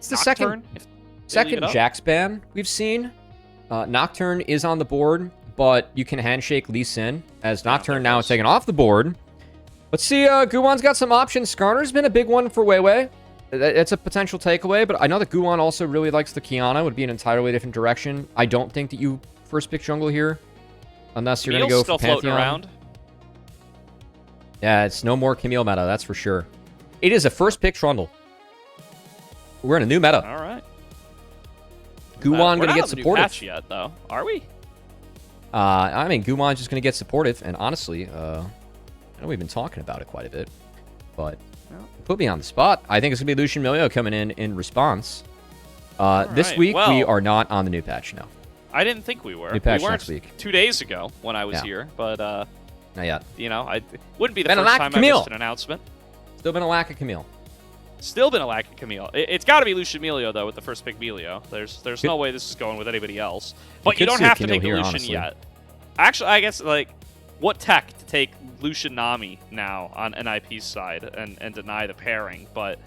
It's the Nocturne, second Jax ban we've seen. Nocturne is on the board, but you can handshake Lee Sin, as Nocturne now is taken off the board. Let's see, Guwon's got some options. Skarner's been a big one for WeiWei. It's a potential takeaway, but I know that Guwon also really likes the Qiyana. Would be an entirely different direction. I don't think that you first pick jungle here, unless you're going to go for Pantheon. Around. Yeah, it's no more Camille meta, that's for sure. It is a first pick Trundle. We're in a new meta. All right. Guwon going to get supportive. supportive. We're not patch yet, though. Are we? I mean, Guwon's just going to get supportive, and honestly, I know we've been talking about it quite a bit, but put me on the spot. I think it's going to be Lucian Milio coming in response. This week, we are not on the new patch, no. I didn't think we were. New patch we weren't next week. 2 days ago when I was here, but not yet. You know, I wouldn't be the first time I missed an announcement. Still been a lack of Camille. Still been a lack of Camille. It's got to be Lucian Milio, though, with the first pick Milio. There's no way this is going with anybody else. But you don't have to take Lucian yet. Actually, I guess, like, what tech to take Lucian Nami now on NIP's side and deny the pairing? But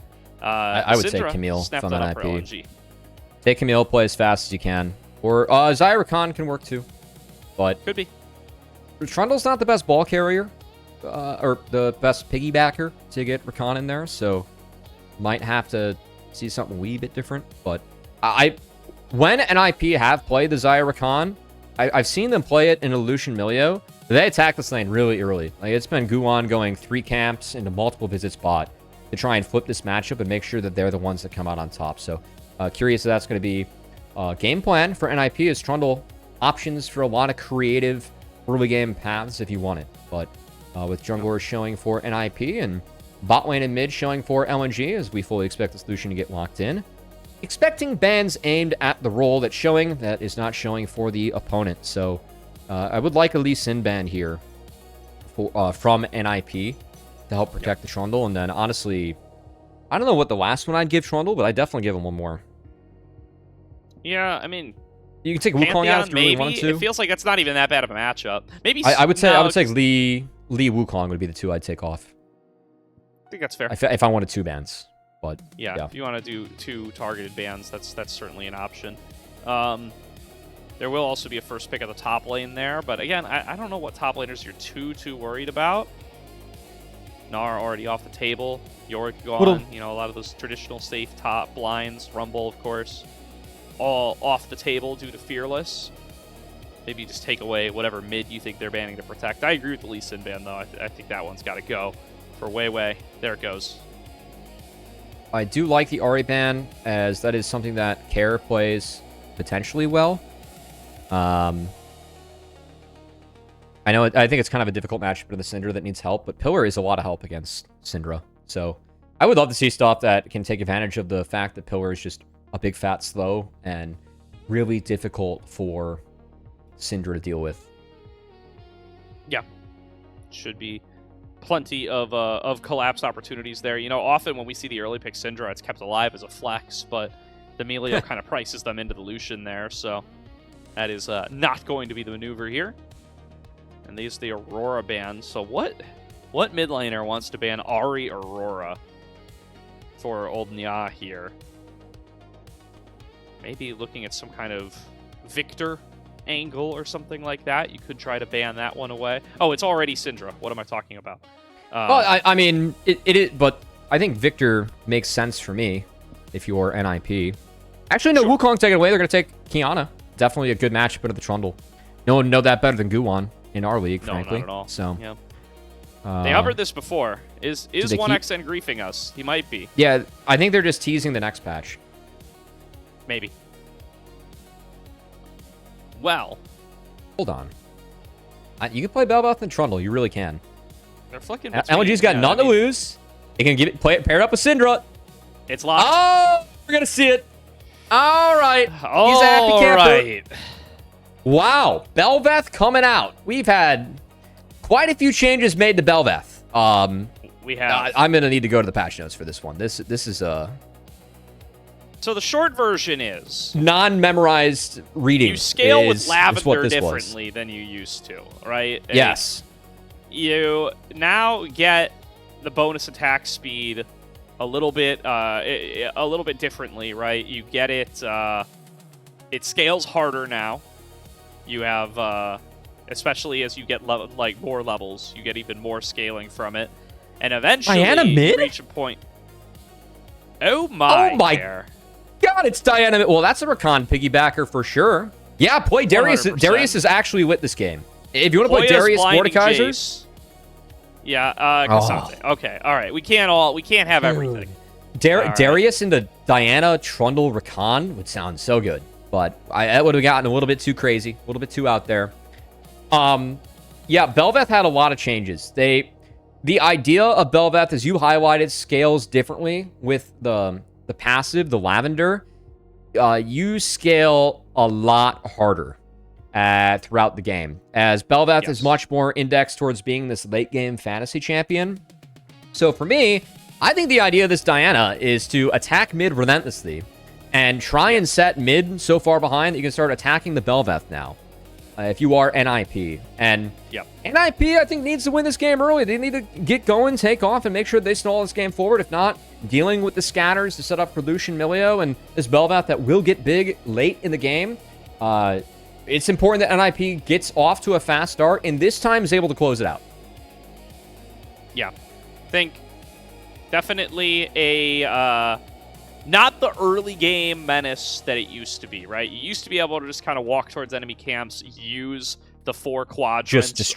I would say Camille from NIP. Take Camille, play as fast as you can. Or Zyra Khan can work too. But could be. Trundle's not the best ball carrier. Or the best piggybacker to get Rakan in there, so might have to see something wee bit different. But when NIP have played the Zyra Rakan, I've seen them play it in a Lucian Milio. They attack this lane really early. Like, it's been Guwon going 3 camps into multiple visits bot to try and flip this matchup and make sure that they're the ones that come out on top. So curious if that's going to be game plan for NIP, is Trundle options for a lot of creative early game paths if you want it. But with junglers showing for NIP and bot lane and mid showing for LNG, as we fully expect this Lucian to get locked in. Expecting bans aimed at the role that's showing, that is not showing for the opponent. So I would like a Lee Sin ban here for, from NIP to help protect the Trundle. And then honestly, I don't know what the last one I'd give Trundle, but I'd definitely give him one more. Yeah, I mean, you can take Wukong out if you really wanted to. It feels like it's not even that bad of a matchup. Maybe I would say Lee Wukong would be the 2 I'd take off. I think that's fair. If I wanted 2 bans. But yeah, if you want to do 2 targeted bans, that's certainly an option. There will also be a first pick at the top lane there, but again, I don't know what top laners you're too worried about. Gnar already off the table. Yorick gone. You know, a lot of those traditional safe top lines. Rumble, of course, all off the table due to Fearless. Maybe you just take away whatever mid you think they're banning to protect. I agree with the Lee Sin ban, though. I think that one's got to go for WeiWei. There it goes. I do like the Ahri ban, as that is something that Care plays potentially well. I think it's kind of a difficult matchup for the Syndra that needs help, but Pillar is a lot of help against Syndra. So I would love to see stuff that can take advantage of the fact that Pillar is just a big fat slow and really difficult for Syndra to deal with. Yeah. Should be plenty of collapse opportunities there. You know, often when we see the early pick Syndra, it's kept alive as a flex, but the Milio kind of prices them into the Lucian there, so that is not going to be the maneuver here. And these the Aurora ban. So what mid laner wants to ban Ahri Aurora for Old Nya here? Maybe looking at some kind of Victor angle or something like that. You could try to ban that one away. Oh, it's already Syndra. What am I talking about? Well, I mean, it is, but I think Victor makes sense for me if you're NIP. Actually, no, sure. Wukong taken away. They're going to take Qiyana. Definitely a good matchup into the Trundle. No one know that better than Guwon in our league, frankly. No, not at all. So, yeah. They covered this before. Is 1xN griefing us? He might be. Yeah, I think they're just teasing the next patch. Maybe. Well. Hold on. You can play Bel'Veth and Trundle. You really can. They're flicking. LNG's got none to lose. They can play it paired up with Syndra. It's locked. Oh, we're going to see it. All right. He's a happy camper. Right. Wow. Bel'Veth coming out. We've had quite a few changes made to Bel'Veth. We have. I'm going to need to go to the patch notes for this one. This is So the short version is non-memorized reading. You scale with Lavender differently than you used to, right? Yes. You now get the bonus attack speed a little bit differently, right? You get it. It scales harder now. You have, especially as you get more levels, you get even more scaling from it, and eventually Diana mid? you reach a point. Oh my God, it's Diana. Well, that's a Rakan piggybacker for sure. Yeah, play Darius. 100%. Darius is actually with this game. If you want to play Hoya's Darius blinding Mordekaiser, Jace. Yeah, Cassante. Okay, all right. We can't have everything. Darius into Diana, Trundle, Rakan would sound so good. But that would have gotten a little bit too crazy, a little bit too out there. Yeah, Bel'Veth had a lot of changes. The idea of Bel'Veth, as you highlighted, scales differently with the passive, the Lavender. You scale a lot harder throughout the game, as Bel'Veth is much more indexed towards being this late game fantasy champion. So for me, I think the idea of this Diana is to attack mid relentlessly and try and set mid so far behind that you can start attacking the Bel'Veth now. If you are NIP. And NIP, I think, needs to win this game early. They need to get going, take off, and make sure they stall this game forward. If not, dealing with the scatters to set up for Lucian Milio and this Bel'Veth that will get big late in the game. It's important that NIP gets off to a fast start, and this time is able to close it out. Yeah. I think definitely a... not the early game menace that it used to be, right? You used to be able to just kind of walk towards enemy camps, use the 4 quadrants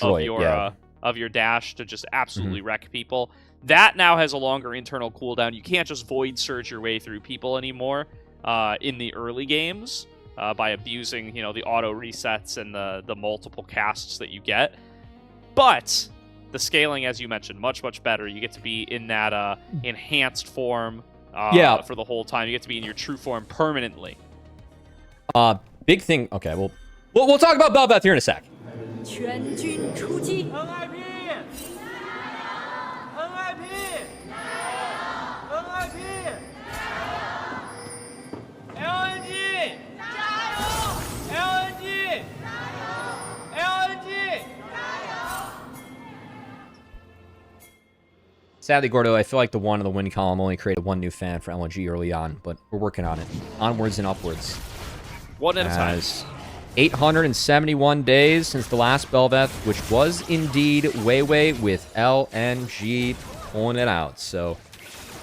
of your dash to just absolutely wreck people. That now has a longer internal cooldown. You can't just void surge your way through people anymore in the early games by abusing, the auto resets and the multiple casts that you get. But the scaling, as you mentioned, much, much better. You get to be in that enhanced form for the whole time. You get to be in your true form permanently. Big thing. Okay, we'll talk about Bel'Veth here in a sec. Sadly, Gordo, I feel like the one in the win column only created 1 new fan for LNG early on, but we're working on it. Onwards and upwards. One at a time. 871 days since the last Bel'Veth, which was indeed WeiWei with LNG pulling it out. So,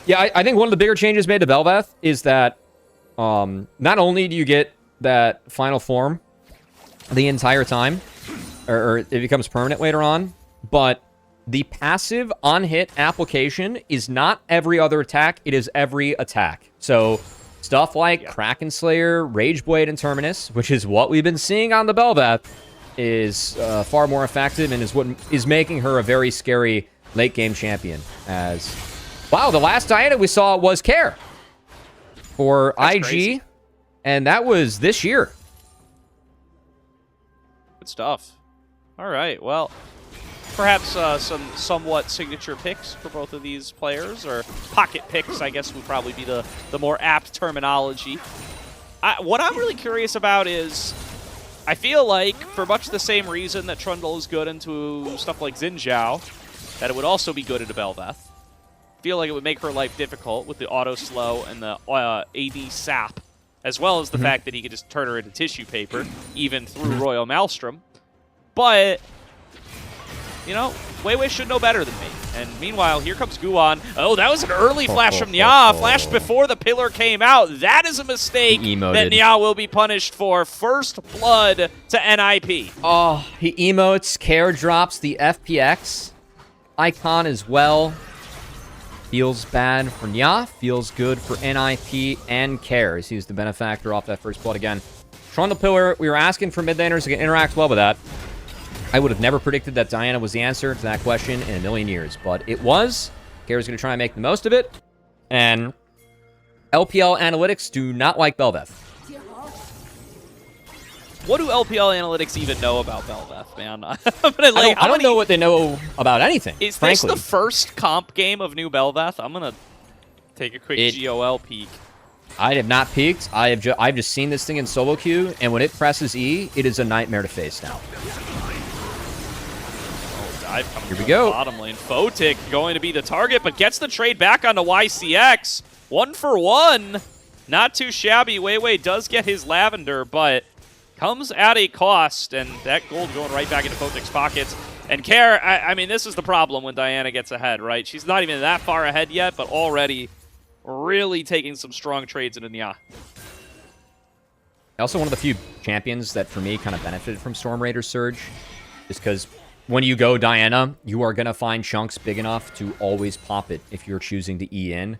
yeah, I think one of the bigger changes made to Bel'Veth is that not only do you get that final form the entire time, or it becomes permanent later on, but the passive on-hit application is not every other attack, it is every attack. So, stuff like Kraken Slayer, Rage Blade, and Terminus, which is what we've been seeing on the Bel'Veth, is far more effective and is what is making her a very scary late-game champion. As, wow, the last Diana we saw was Care for IG, crazy. And that was this year. Good stuff. All right, well... perhaps some somewhat signature picks for both of these players, or pocket picks, I guess would probably be the more apt terminology. What I'm really curious about is, I feel like, for much the same reason that Trundle is good into stuff like Xin Zhao, that it would also be good into Bel'Veth. I feel like it would make her life difficult with the auto slow and the AD sap, as well as the fact that he could just turn her into tissue paper, even through Royal Maelstrom. But... WeiWei should know better than me. And meanwhile, here comes Guwon. Oh, that was an early flash from Nya. Flashed before the pillar came out. That is a mistake that Nya will be punished for. First blood to NIP. Oh, he emotes. Care drops the FPX icon as well. Feels bad for Nya. Feels good for NIP and Care. He's the benefactor off that first blood again. Trundle pillar, we were asking for mid laners to interact well with that. I would have never predicted that Diana was the answer to that question in a million years, but it was. Kare's going to try and make the most of it. And LPL analytics do not like Bel'Veth. What do LPL analytics even know about Bel'Veth, man? I don't know what they know about anything, frankly. This the first comp game of new Bel'Veth? I'm going to take a quick GOL peek. I have not peeked. I've just seen this thing in solo queue, and when it presses E, it is a nightmare to face now. Dive coming Here we from go. the bottom lane. Photic going to be the target, but gets the trade back onto YCX. 1 for 1. Not too shabby. WeiWei does get his Lavender, but comes at a cost, and that gold going right back into Photic's pockets. And Care, I mean, this is the problem when Diana gets ahead, right? She's not even that far ahead yet, but already really taking some strong trades into Nya. Also one of the few champions that, for me, kind of benefited from Storm Raider's Surge. Just because when you go Diana, you are going to find chunks big enough to always pop it if you're choosing to E in.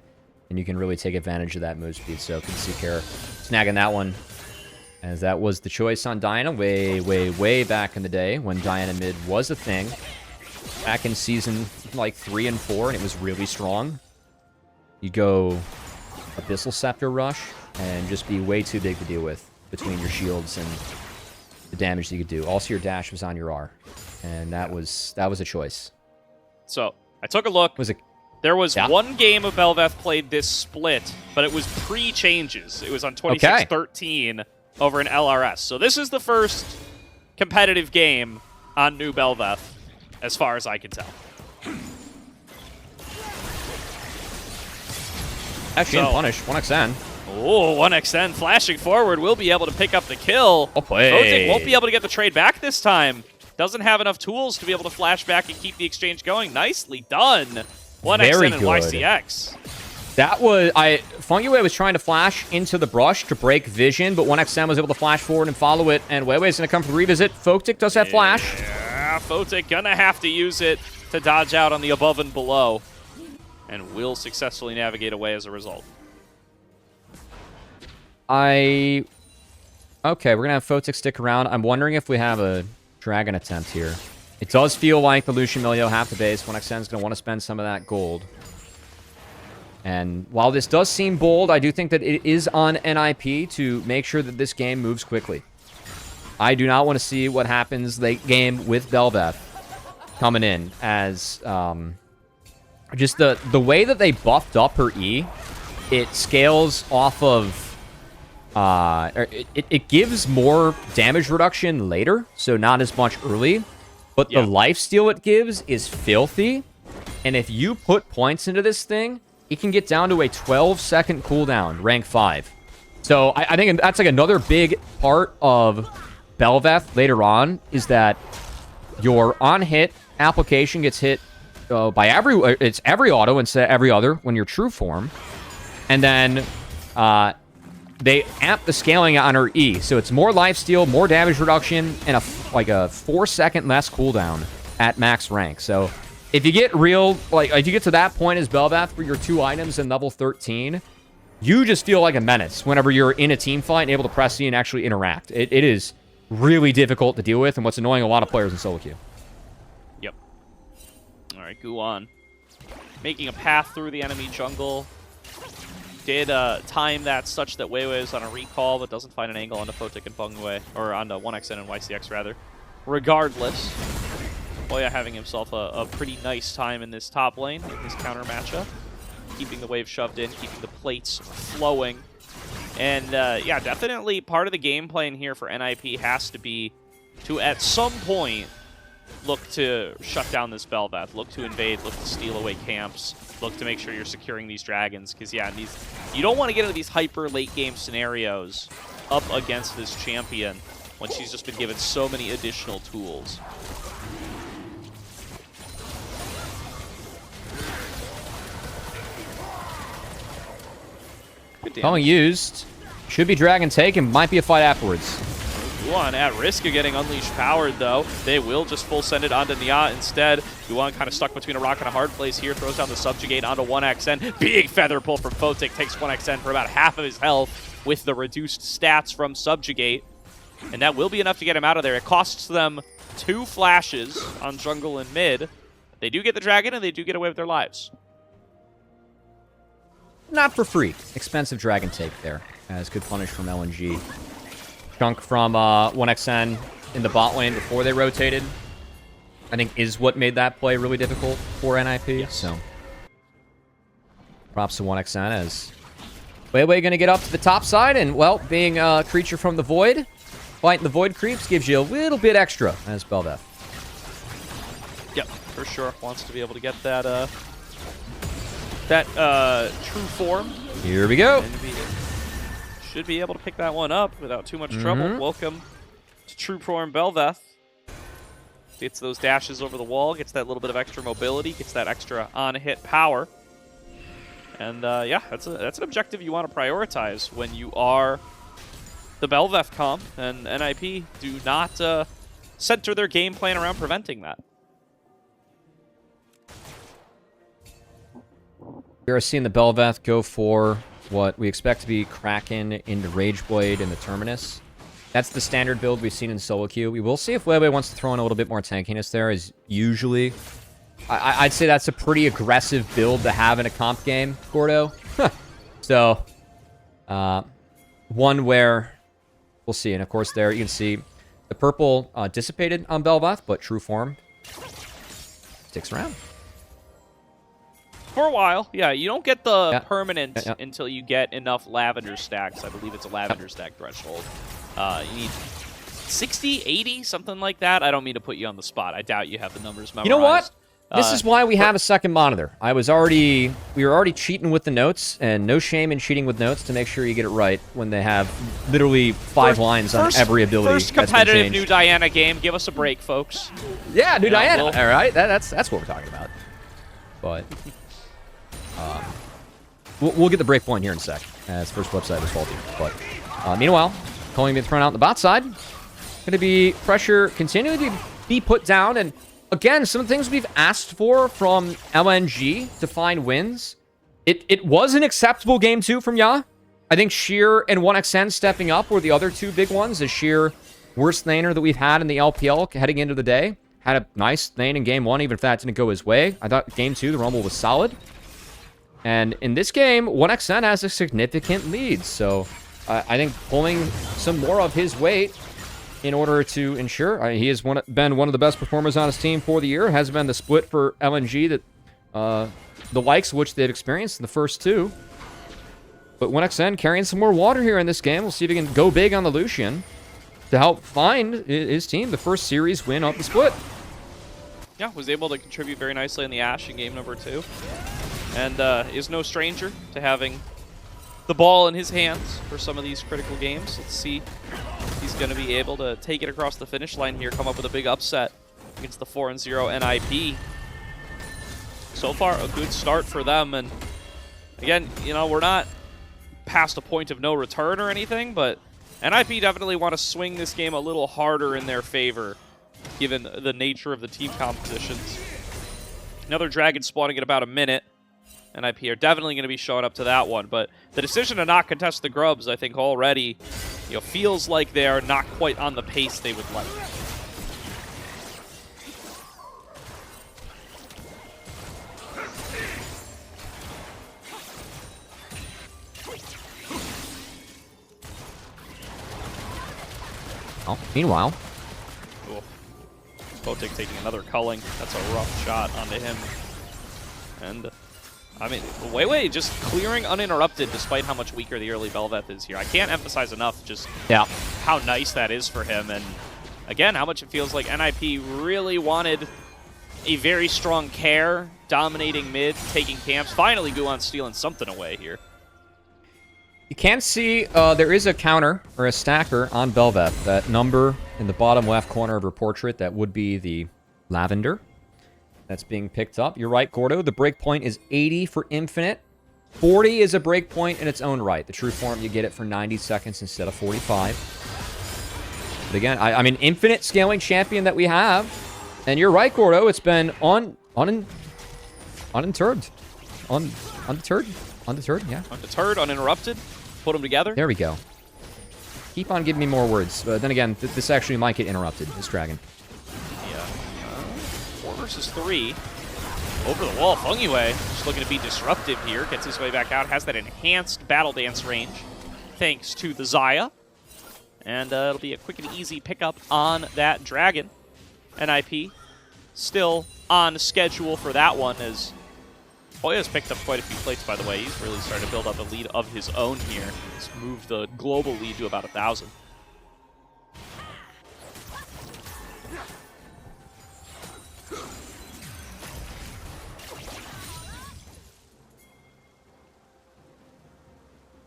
And you can really take advantage of that move speed. So good to see Care snagging that one. As that was the choice on Diana way back in the day when Diana mid was a thing. Back in season like 3 and 4, and it was really strong. You go Abyssal Scepter Rush and just be way too big to deal with between your shields and the damage that you could do. Also, your dash was on your R, and that was a choice. So I took a look. There was one game of Bel'Veth played this split, but it was pre-changes. It was on 26-13 over in LRS. So this is the first competitive game on new Bel'Veth, as far as I can tell. Actually, unpunished. 1xN. Oh, 1xN flashing forward will be able to pick up the kill. Photic won't be able to get the trade back this time. Doesn't have enough tools to be able to flash back and keep the exchange going. Nicely done. 1xN and YCX. That was... Fengyue was trying to flash into the brush to break vision, but 1xN was able to flash forward and follow it, and WeiWei's going to come for the revisit. Photic does have flash. Yeah, Photic gonna have to use it to dodge out on the above and below, and will successfully navigate away as a result. Okay, we're going to have Photic stick around. I'm wondering if we have a dragon attempt here. It does feel like the Lucian Milio half the base. 1xN's going to want to spend some of that gold. And while this does seem bold, I do think that it is on NIP to make sure that this game moves quickly. I do not want to see what happens late game with Bel'Veth coming in, as just the way that they buffed up her E, it scales off of it gives more damage reduction later, so not as much early, but the lifesteal it gives is filthy. And if you put points into this thing, it can get down to a 12-second cooldown, rank 5. So I think that's like another big part of Bel'Veth later on, is that your on-hit application gets hit by every auto instead of every other when you're true form. And then they amp the scaling on her E. So it's more lifesteal, more damage reduction, and like a 4-second less cooldown at max rank. So if you get real, if you get to that point as Bel'Veth where you're 2 items in level 13, you just feel like a menace whenever you're in a team fight and able to press E and actually interact. It is really difficult to deal with, and what's annoying a lot of players in solo queue. Yep. All right, Guwon making a path through the enemy jungle. Did time that such that WeiWei is on a recall, but doesn't find an angle onto Photic and Fengyue, or onto 1xN and YCX rather. Regardless, Hoya having himself a pretty nice time in this top lane in his counter matchup, keeping the wave shoved in, keeping the plates flowing. And yeah, definitely part of the game plan here for NIP has to be to, at some point, look to shut down this Bel'Veth, look to invade, look to steal away camps, look to make sure you're securing these dragons. Because, yeah, you don't want to get into these hyper late-game scenarios up against this champion when she's just been given so many additional tools. Calling used. Should be dragon taken. Might be a fight afterwards. Guwon at risk of getting Unleashed powered, though. They will just full send it onto Nya instead. Guwon kind of stuck between a rock and a hard place here. Throws down the Subjugate onto 1xN. Big feather pull from Photic. Takes 1xN for about half of his health with the reduced stats from Subjugate. And that will be enough to get him out of there. It costs them 2 flashes on jungle and mid. They do get the dragon, and they do get away with their lives. Not for free. Expensive dragon take there. As good punish from LNG. Chunk from 1xN in the bot lane before they rotated, I think, is what made that play really difficult for NIP. Yes. So props to 1xN as WeiWei going to get up to the top side, and, well, being a creature from the void, fighting the void creeps gives you a little bit extra as Bel'Veth. Yep. for sure. Wants to be able to get that true form. Here we go. Should be able to pick that one up without too much trouble. Welcome to true form Bel'Veth. Gets those dashes over the wall, gets that little bit of extra mobility, gets that extra on-hit power. And yeah, that's an objective you want to prioritize when you are the Bel'Veth comp, and NIP do not center their game plan around preventing that. We are seeing the Bel'Veth go for what we expect to be Kraken into Rageblade in the Terminus. That's the standard build we've seen in solo queue. We will see if WeiWei wants to throw in a little bit more tankiness there, as usually. I'd say that's a pretty aggressive build to have in a comp game, Gordo. So, one where we'll see. And of course there you can see the purple dissipated on Bel'Veth, but true form sticks around. For a while, yeah. You don't get the permanent until you get enough lavender stacks. I believe it's a lavender stack threshold. You need 60, 80, something like that. I don't mean to put you on the spot. I doubt you have the numbers memorized. You know what? This is why we have a second monitor. We were already cheating with the notes, and no shame in cheating with notes to make sure you get it right when they have literally 5 lines on every ability. First competitive new Diana game. Give us a break, folks. Yeah, new Diana. All right, that's what we're talking about. But we'll get the break point here in a sec, as first website was faulty. But meanwhile, Culling being thrown out on the bot side. Going to be pressure continuing to be put down, and again, some of the things we've asked for from LNG to find wins. It was an acceptable game 2 from Ya. I think Sheer and 1xN stepping up were the other 2 big ones. As Sheer, worst laner that we've had in the LPL heading into the day. Had a nice lane in game 1, even if that didn't go his way. I thought game 2, the Rumble was solid. And in this game, 1xN has a significant lead. So I think pulling some more of his weight in order to ensure he has been one of the best performers on his team for the year. It has been the split for LNG that the likes of which they've experienced in the first 2. But 1xN carrying some more water here in this game. We'll see if he can go big on the Lucian to help find his team the first series win of the split. Yeah, was able to contribute very nicely in the Ashe in game number 2. And is no stranger to having the ball in his hands for some of these critical games. Let's see if he's going to be able to take it across the finish line here, come up with a big upset against the 4-0 NIP. So far, a good start for them. And again, you know, we're not past a point of no return or anything, but NIP definitely want to swing this game a little harder in their favor, given the nature of the team compositions. Another dragon spawning in about a minute. NIP are definitely going to be showing up to that one, but the decision to not contest the grubs, I think, already, you know, feels like they are not quite on the pace they would like. Oh, meanwhile, Photic taking another culling. That's a rough shot onto him. And I mean, WeiWei just clearing uninterrupted despite how much weaker the early Bel'Veth is here. I can't emphasize enough just how nice that is for him. And again, how much it feels like NIP really wanted a very strong care, dominating mid, taking camps. Finally, Guwon stealing something away here. You can see there is a counter or a stacker on Bel'Veth. That number in the bottom left corner of her portrait, that would be the lavender. That's being picked up. You're right, Gordo. The breakpoint is 80 for Infinite. 40 is a breakpoint in its own right. The true form, you get it for 90 seconds instead of 45. But again, I mean, Infinite scaling champion that we have. And you're right, Gordo. It's been undeterred. Undeterred, yeah. Undeterred, uninterrupted. Put them together. There we go. Keep on giving me more words. But then again, this actually might get interrupted, this dragon. 4 versus 3. Over the wall, Fengyue just looking to be disruptive here. Gets his way back out. Has that enhanced battle dance range thanks to the Xayah. And it'll be a quick and easy pickup on that dragon. NIP still on schedule for that one, as Hoya's picked up quite a few plates, by the way. He's really started to build up a lead of his own here. He's moved the global lead to about 1,000.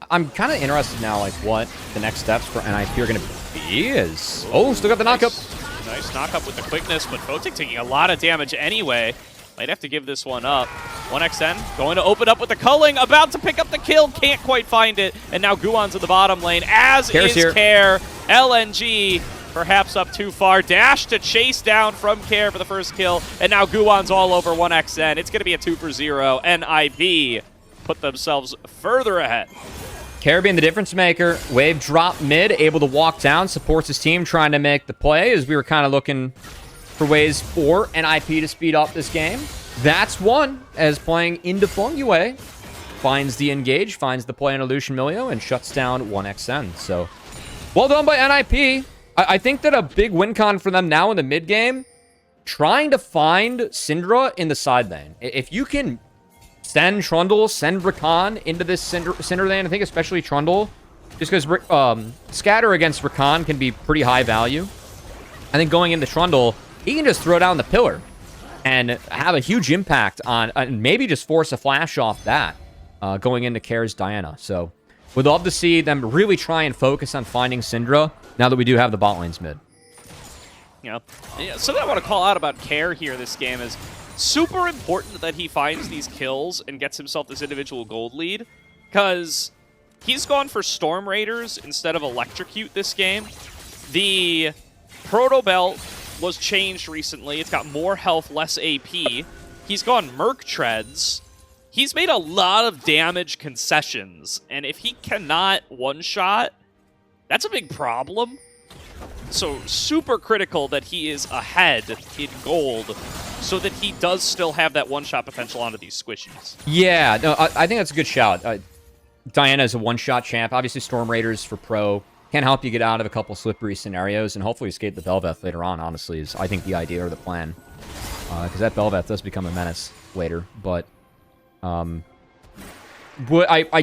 I'm kind of interested now, like, what the next steps for NIP are going to be is... Oh, still got the knockup. Nice knockup with the quickness, but Photic taking a lot of damage anyway. Might have to give this one up. 1xN going to open up with the culling, about to pick up the kill, can't quite find it. And now Guwon's in the bottom lane, as Care's is here. Care. LNG perhaps up too far. Dash to chase down from Care for the first kill. And now Guwon's all over 1xN. It's going to be a 2-for-0. NIP put themselves further ahead. Care being the difference maker. Wave drop mid, able to walk down, supports his team, trying to make the play as we were kind of looking for ways for NIP to speed up this game. That's one, as playing into Fengyue finds the engage, finds the play in Illusion Milio, and shuts down 1xN. So, well done by NIP. I think that a big win con for them now in the mid game, trying to find Syndra in the side lane. If you can send Trundle, send Rakan into this Syndra lane, I think especially Trundle, just because scatter against Rakan can be pretty high value. I think going into Trundle, he can just throw down the pillar and have a huge impact on, and maybe just force a flash off that going into Care's Diana. So, would love to see them really try and focus on finding Syndra now that we do have the bot lanes mid. Yeah. Something I want to call out about Care here this game is super important that he finds these kills and gets himself this individual gold lead, because he's gone for Storm Raiders instead of Electrocute this game. The Proto Belt was changed recently. It's got more health, less AP. He's gone Merc Treads. He's made a lot of damage concessions, and if he cannot one-shot, that's a big problem. So super critical that he is ahead in gold so that he does still have that one-shot potential onto these squishies. Yeah, no, I think that's a good shout. Diana is a one-shot champ. Obviously, Storm Raiders for pro can help you get out of a couple slippery scenarios and hopefully escape the Bel'Veth later on, honestly, is I think the idea or the plan. Because that Bel'Veth does become a menace later. But I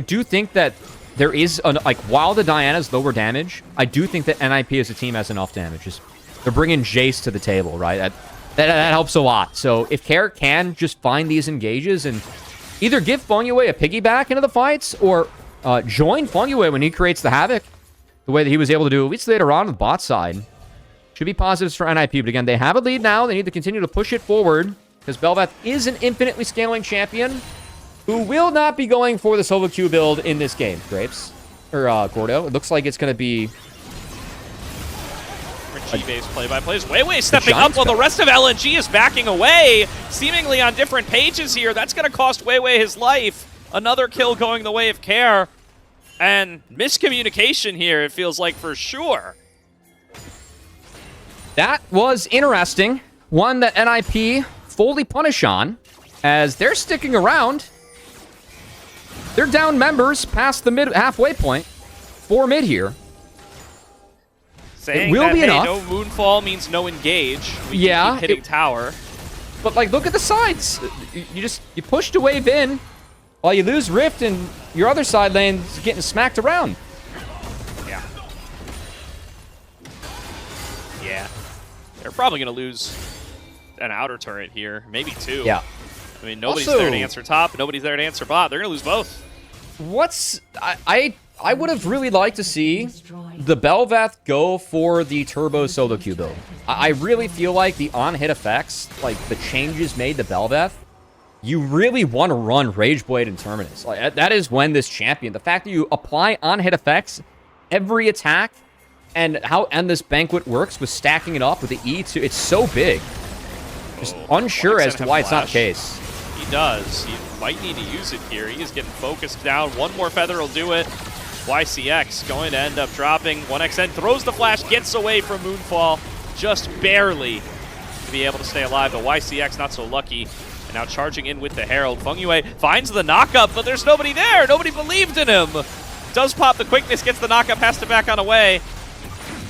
do think that there is, like, while the Diana's lower damage, I do think that NIP as a team has enough damage. They're bringing Jace to the table, right? That helps a lot. So if Care can just find these engages and either give Fengyue a piggyback into the fights or join Fengyue when he creates the havoc, the way that he was able to do, at least later on the bot side, should be positives for NIP. But again, they have a lead now. They need to continue to push it forward because Bel'Veth is an infinitely scaling champion who will not be going for the solo queue build in this game, Grapes. Or Gordo. It looks like it's going to be G-based play-by-plays. WeiWei stepping up while the rest of LNG is backing away, seemingly on different pages here. That's going to cost WeiWei his life. Another kill going the way of Care. And miscommunication here, it feels like, for sure. That was interesting. One that NIP fully punish on, as they're sticking around. They're down members past the halfway point for mid here. Saying it will that, be hey, enough. No Moonfall means no engage. We yeah, keep hitting tower. But, like, look at the sides. You pushed a wave in while you lose Rift and your other side lane's getting smacked around. Yeah. Yeah. They're probably going to lose an outer turret here. Maybe two. Yeah. I mean, nobody's there to answer top. Nobody's there to answer bot. They're going to lose both. I would have really liked to see the Bel'Veth go for the turbo solo queue build. I really feel like the on-hit effects, like the changes made to Bel'Veth, you really want to run Rageblade and Terminus. Like, that is when this champion, the fact that you apply on-hit effects every attack, and how Endless Banquet works with stacking it up with the E2, it's so big. Just unsure as to why it's not the case. He does. He might need to use it here. He is getting focused down. One more feather will do it. YCX going to end up dropping. 1xN throws the flash, gets away from Moonfall, just barely to be able to stay alive. But YCX not so lucky. And now charging in with the Herald. Fengyue finds the knockup, but there's nobody there. Nobody believed in him. Does pop the quickness, gets the knockup, has to back on away.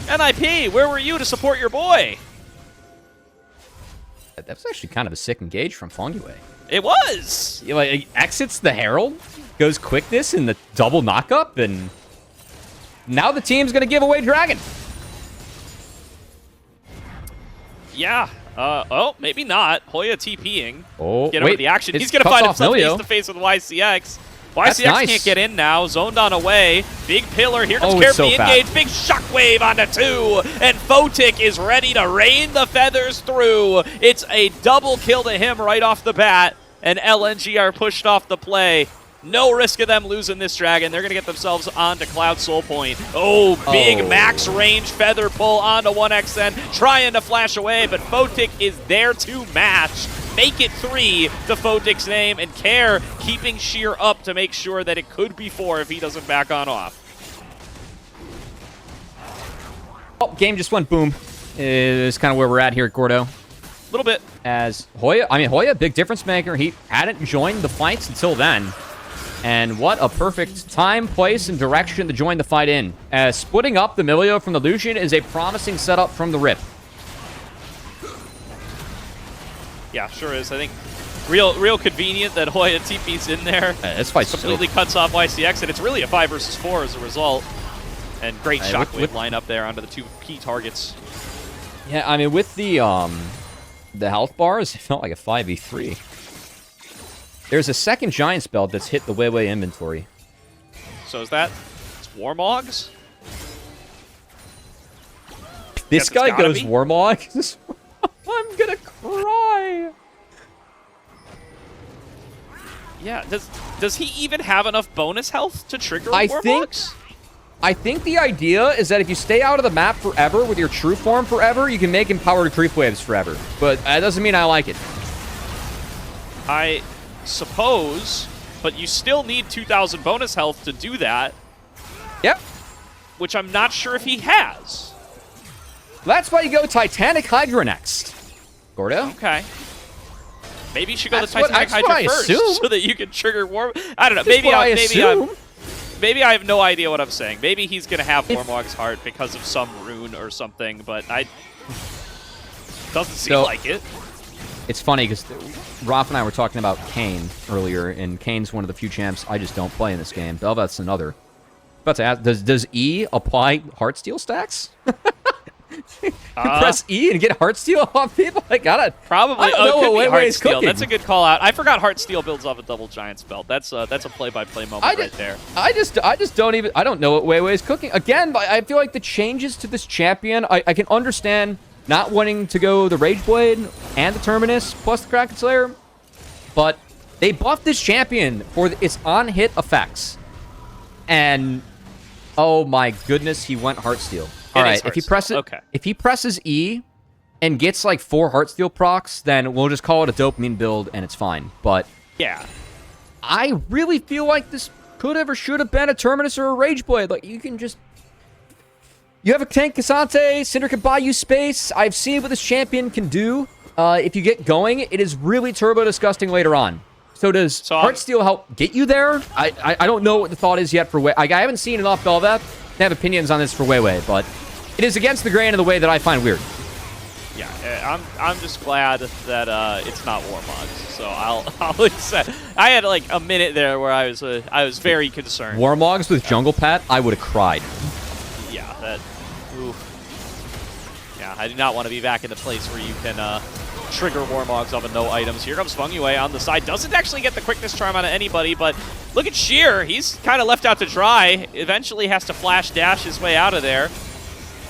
NIP, where were you to support your boy? That was actually kind of a sick engage from Fengyue. It was! He, like, exits the Herald, goes quickness in the double knockup, and now the team's going to give away Dragon. Yeah. Oh, maybe not. Hoya TPing. Oh, get over the action. He's going to find himself face-to-face with YCX. YCX can't get in now. Zoned on away. Big pillar. Here comes it's so Carefully fast. engaged. Big shockwave onto 2. And Photic is ready to rain the feathers through. It's a double kill to him right off the bat. And LNG are pushed off the play. No risk of them losing this dragon. They're going to get themselves onto Cloud Soul Point. Oh, big max range feather pull onto 1xN. Trying to flash away, but Photic is there to match. Make it 3 to Photic's name, and Care keeping Sheer up to make sure that it could be 4 if he doesn't back on off. Oh, game just went boom. Is kind of where we're at here at Gordo. A little bit. As Hoya, big difference maker. He hadn't joined the fights until then. And what a perfect time, place, and direction to join the fight in. As splitting up the Milio from the Lucian is a promising setup from the rip. Yeah, sure is. I think real convenient that Hoya TP's in there. This fight's completely cuts off YCX, and it's really a 5 versus 4 as a result. And great shockwave lineup there onto the 2 key targets. Yeah, I mean, with the health bars, it felt like a 5v3. There's a second giant spell that's hit the WeiWei inventory. So is that... It's Warmogs? This guy goes Warmogs? I'm gonna cry! Yeah, does he even have enough bonus health to trigger Warmogs? I think the idea is that if you stay out of the map forever with your true form forever, you can make empowered creep waves forever. But that doesn't mean I like it. I suppose, but you still need 2,000 bonus health to do that. Yep. Which I'm not sure if he has. That's why you go Titanic Hydra next. Gordo? Okay. Maybe you should go the Titanic Hydra first, so that you can trigger War. I don't know. Maybe I have no idea what I'm saying. Maybe he's gonna have Warmog's heart because of some rune or something, but doesn't seem like it. It's funny because Roth and I were talking about Kayn earlier, and Kayn's one of the few champs I just don't play in this game. Bel'Veth's another. About to ask, does E apply Heartsteel stacks? You press E and get Heartsteel off people? I got it. Probably. I don't know what WeiWei is cooking. That's a good call out. I forgot Heartsteel builds off a double giant's belt. That's a play-by-play moment right there. I just don't know what WeiWei is cooking. Again, I feel like the changes to this champion, I can understand not wanting to go the Rageblade and the Terminus plus the Kraken Slayer, but they buffed this champion for its on-hit effects. And oh my goodness, he went Heartsteel. All right, if he presses E and gets like 4 Heartsteel procs, then we'll just call it a dopamine build and it's fine. But yeah, I really feel like this could have or should have been a Terminus or a Rageblade. Like, you can just... You have a tank Cassante, Cinder can buy you space. I've seen what this champion can do. If you get going, it is really turbo disgusting later on. So does Heartsteel help get you there? I don't know what the thought is yet for WeiWei. I haven't seen enough Bel'Veth to have opinions on this for WeiWei, but it is against the grain in the way that I find weird. Yeah, I'm just glad that it's not Warmogs. So I'll accept. I had like a minute there where I was very concerned. Warmogs with Jungle Pat, I would have cried. Yeah, that. Oof. Yeah, I do not want to be back in the place where you can trigger Warmogs off of no items. Here comes Fengyue on the side. Doesn't actually get the quickness charm out of anybody, but look at Sheer. He's kind of left out to dry. Eventually has to flash dash his way out of there.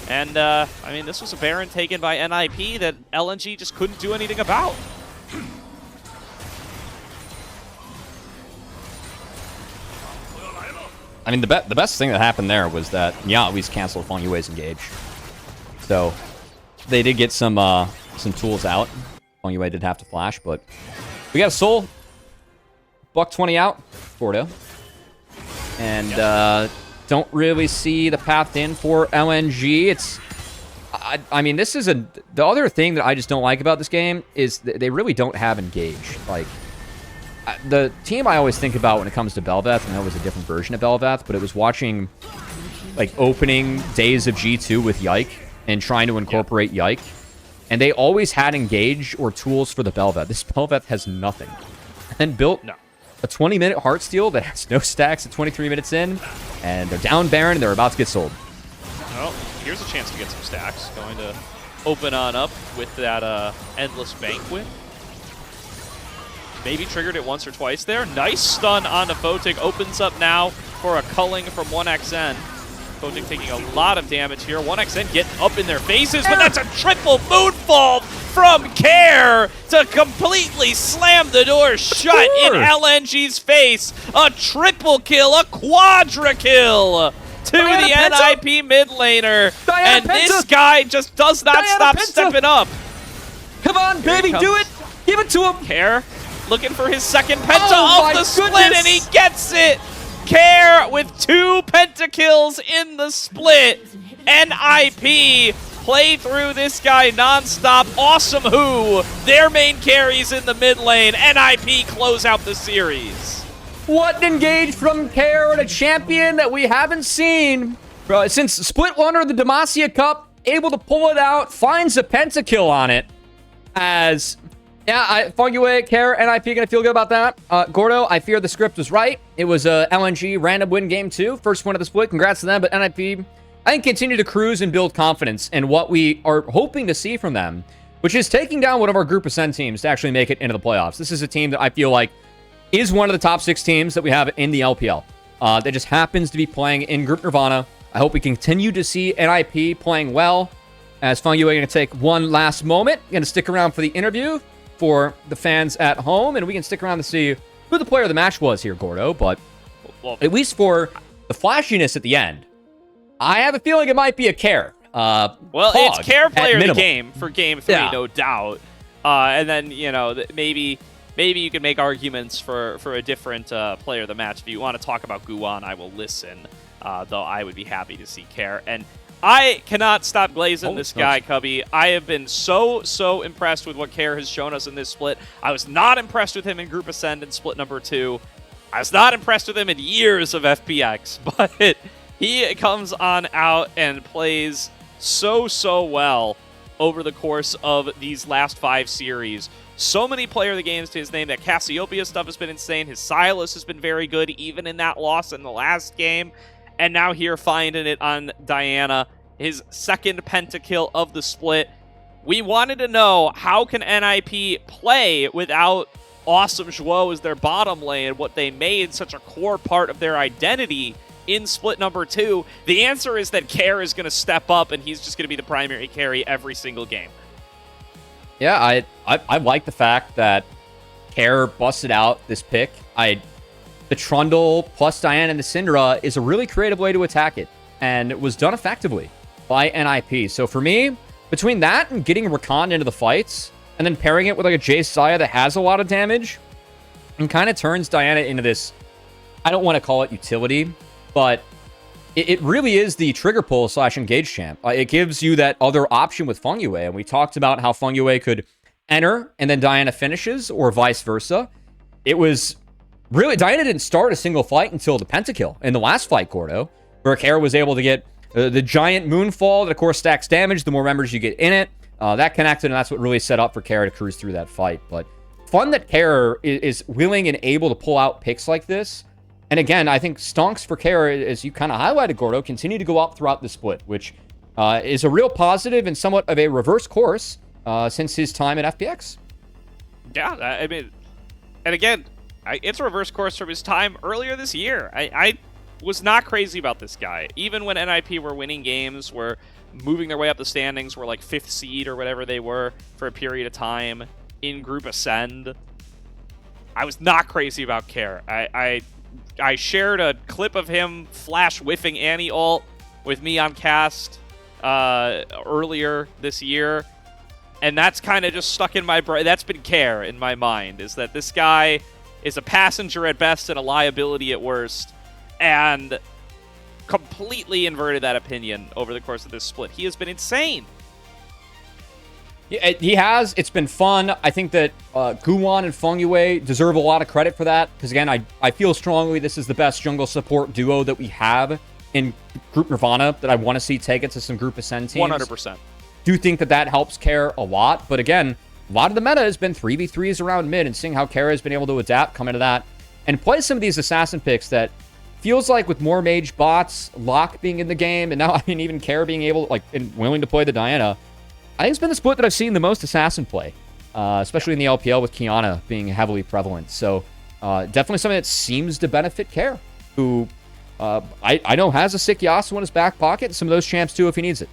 And, I mean, this was a Baron taken by NIP that LNG just couldn't do anything about. I mean, the best thing that happened there was that Yaoi's canceled Fengyue's engage. So, they did get some tools out. Fengyue did have to flash, but we got a soul. $120 out, Gordo. And, don't really see the path in for LNG. It's... I mean, this is the other thing that I just don't like about this game is they really don't have engage. Like, the team I always think about when it comes to Bel'Veth, and that was a different version of Bel'Veth, but it was watching, like, opening days of G2 with Yike and trying to incorporate Yike. And they always had engage or tools for the Bel'Veth. This Bel'Veth has nothing. And built a 20-minute Heartsteel that has no stacks at 23 minutes in, and they're down Baron, and they're about to get sold. Well, here's a chance to get some stacks. Going to open on up with that Endless Banquet. maybe triggered it once or twice there. Nice stun onto Photic. Opens up now for a culling from 1xN. Photic taking a lot of damage here. 1xN getting up in their faces, but that's a triple moonfall from Care to completely slam the door shut in LNG's face. A triple kill, a quadra kill to Diana the NIP mid laner. Diana And this guy just does not stop stepping up. Come on, baby, do it. Give it to him. Care looking for his second penta Oh off the split, and he gets it. Care with 2 pentakills in the split. NIP play through this guy nonstop. Awesome who. Their main carries in the mid lane. NIP close out the series. What an engage from Care and a champion that we haven't seen since Split 1 or the Demacia Cup. Able to pull it out, finds a pentakill on it. As, yeah, Fengyue, Care, NIP gonna feel good about that. Gordo, I fear the script was right. It was a LNG random win game 2. First win of the split. Congrats to them, but NIP, I think, continue to cruise and build confidence in what we are hoping to see from them, which is taking down one of our Group Ascend teams to actually make it into the playoffs. This is a team that I feel like is one of the top 6 teams that we have in the LPL. That just happens to be playing in Group Nirvana. I hope we continue to see NIP playing well. As Fengyue going to take one last moment. Going to stick around for the interview for the fans at home, and we can stick around to see who the player of the match was here, Gordo. But at least for the flashiness at the end, I have a feeling it might be a Care. Well, it's Care player of the game for game 3, no doubt. And then, you know, maybe you can make arguments for a different player of the match. If you want to talk about Guwon, I will listen. Though I would be happy to see Care. And I cannot stop glazing this guy, Cubby. I have been so impressed with what Care has shown us in this split. I was not impressed with him in Group Ascend in split number 2. I was not impressed with him in years of FPX, but he comes on out and plays so well over the course of these last 5 series. So many player of the games to his name. That Cassiopeia stuff has been insane. His Silas has been very good, even in that loss in the last game. And now here finding it on Diana, his second pentakill of the split. We wanted to know, how can NIP play without Awesome Zhuo as their bottom lane, what they made such a core part of their identity in split number 2? The answer is that Care is going to step up, and he's just going to be the primary carry every single game. Yeah, I like the fact that Care busted out this pick. The Trundle plus Diana and the Syndra is a really creative way to attack it, and it was done effectively by NIP. So for me, between that and getting Rakan into the fights, and then pairing it with like a Jay Saya that has a lot of damage, and kind of turns Diana into this, I don't want to call it utility, but it really is the trigger pull / engage champ. It gives you that other option with Fengyue, and we talked about how Fengyue could enter and then Diana finishes, or vice versa. It was really, Diana didn't start a single fight until the pentakill in the last fight, Gordo, where Care was able to get the giant moonfall that, of course, stacks damage the more members you get in it. That connected, and that's what really set up for Care to cruise through that fight. But fun that Care is willing and able to pull out picks like this. And again, I think stonks for Care, as you kind of highlighted, Gordo, continue to go up throughout the split, which is a real positive and somewhat of a reverse course since his time at FPX. Yeah, I mean, and again, it's a reverse course from his time earlier this year. I was not crazy about this guy. Even when NIP were winning games, were moving their way up the standings, were like 5th seed or whatever they were for a period of time in Group Ascend, I was not crazy about Care. I shared a clip of him flash whiffing anti-ult with me on cast earlier this year, and that's kind of just stuck in my brain. That's been Care in my mind, is that this guy is a passenger at best and a liability at worst, and completely inverted that opinion over the course of this split. He has been insane. Yeah, he has. It's been fun. I think that Guwon and Fengyue deserve a lot of credit for that, because again, I feel strongly this is the best jungle support duo that we have in Group Nirvana that I want to see take it to some Group Ascend teams. 100%. Do think that helps Care a lot, but again, a lot of the meta has been 3v3s around mid, and seeing how Care has been able to adapt, come into that, and play some of these assassin picks that feels like with more mage bots, Locke being in the game, and now I mean even Care being able, like, and willing to play the Diana, I think it's been the split that I've seen the most assassin play especially in the LPL with Kiana being heavily prevalent. So definitely something that seems to benefit Care, who I know has a sick Yasuo in his back pocket. Some of those champs too if he needs it.